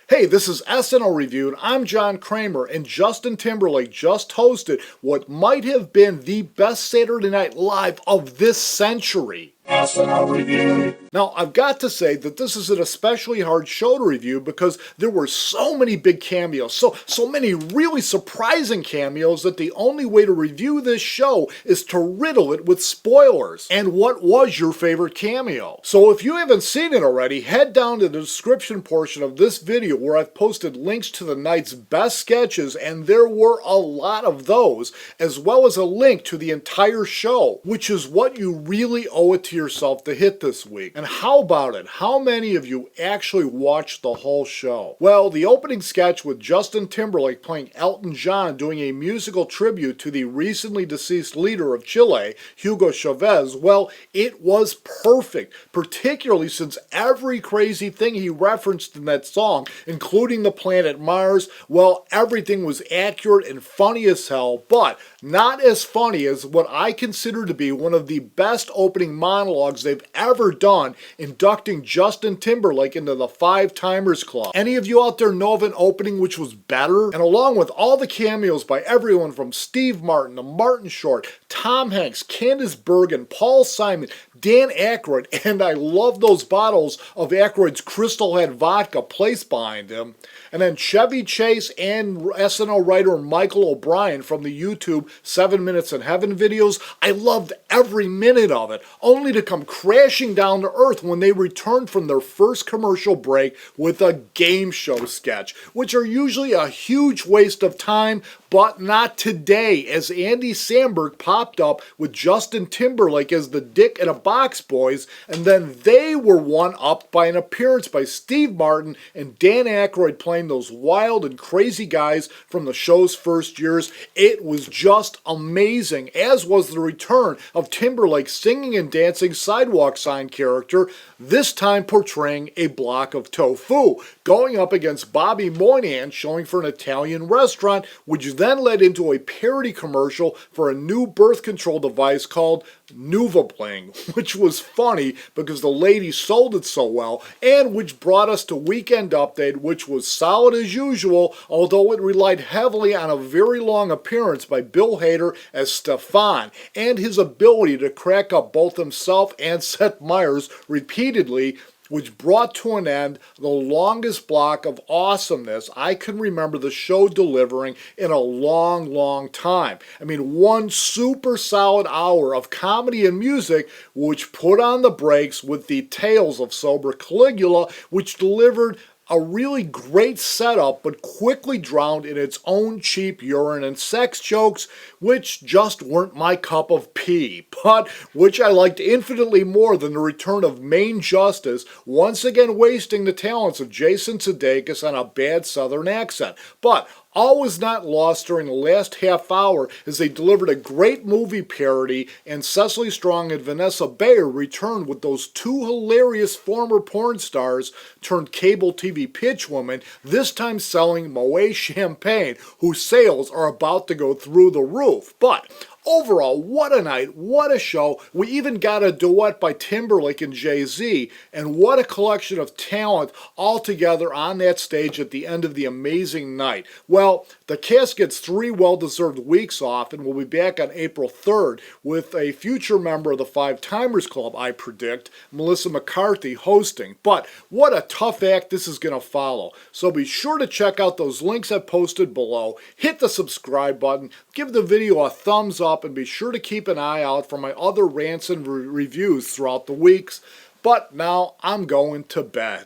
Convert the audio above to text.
Hey, this is SNL Review, and I'm John Kramer, and Justin Timberlake just hosted what might have been the best Saturday Night Live of this century. SNL Review. Now, I've got to say that this is an especially hard show to review because there were so many big cameos, so many really surprising cameos that the only way to review this show is to riddle it with spoilers. And what was your favorite cameo? So if you haven't seen it already, head down to the description portion of this video where I've posted links to the night's best sketches, and there were a lot of those, as well as a link to the entire show, which is what you really owe it to yourself to hit this week. And how about it? How many of you actually watched the whole show? Well, the opening sketch with Justin Timberlake playing Elton John doing a musical tribute to the recently deceased leader of Chile, Hugo Chavez, well, it was perfect, particularly since every crazy thing he referenced in that song, including the planet Mars, well, everything was accurate and funny as hell, but not as funny as what I consider to be one of the best opening monologues they've ever done, inducting Justin Timberlake into the 5 Timers Club. Any of you out there know of an opening which was better? And along with all the cameos by everyone from Steve Martin to Martin Short, Tom Hanks, Candice Bergen, Paul Simon, Dan Aykroyd, and I love those bottles of Aykroyd's Crystal Head vodka placed behind him. And then Chevy Chase and SNL writer Michael O'Brien from the YouTube 7 Minutes in Heaven videos. I loved every minute of it, only to come crashing down to earth when they returned from their first commercial break with a game show sketch, which are usually a huge waste of time, but not today, as Andy Samberg popped up with Justin Timberlake as the Dick in a Box Boys, and then they were one-upped by an appearance by Steve Martin and Dan Aykroyd playing those wild and crazy guys from the show's first years. It was just amazing, as was the return of Timberlake singing and dancing sidewalk sign character, this time portraying a block of tofu, going up against Bobby Moynihan showing for an Italian restaurant, which then led into a parody commercial for a new birth control device called Nuvabling, which was funny because the lady sold it so well, and which brought us to Weekend Update, which was solid as usual, although it relied heavily on a very long appearance by Bill Hader as Stefan, and his ability to crack up both himself and Seth Meyers repeatedly, which brought to an end the longest block of awesomeness I can remember the show delivering in a long time. I mean, one super solid hour of comedy and music, which put on the brakes with the Tales of Sober Caligula, which delivered a really great setup, but quickly drowned in its own cheap urine and sex jokes, which just weren't my cup of tea, but which I liked infinitely more than the return of Main Justice, once again wasting the talents of Jason Sudeikis on a bad southern accent. But all was not lost during the last half hour as they delivered a great movie parody, and Cecily Strong and Vanessa Bayer returned with those 2 hilarious former porn stars turned cable TV pitchwomen, this time selling Moet champagne, whose sales are about to go through the roof. But overall, what a night, what a show. We even got a duet by Timberlake and Jay-Z, and what a collection of talent all together on that stage at the end of the amazing night. Well, the cast gets 3 well-deserved weeks off, and we'll be back on April 3rd with a future member of the 5 Timers Club, I predict, Melissa McCarthy, hosting. But what a tough act this is going to follow. So be sure to check out those links I've posted below, hit the subscribe button, give the video a thumbs up, and be sure to keep an eye out for my other rants and reviews throughout the weeks. But now I'm going to bed.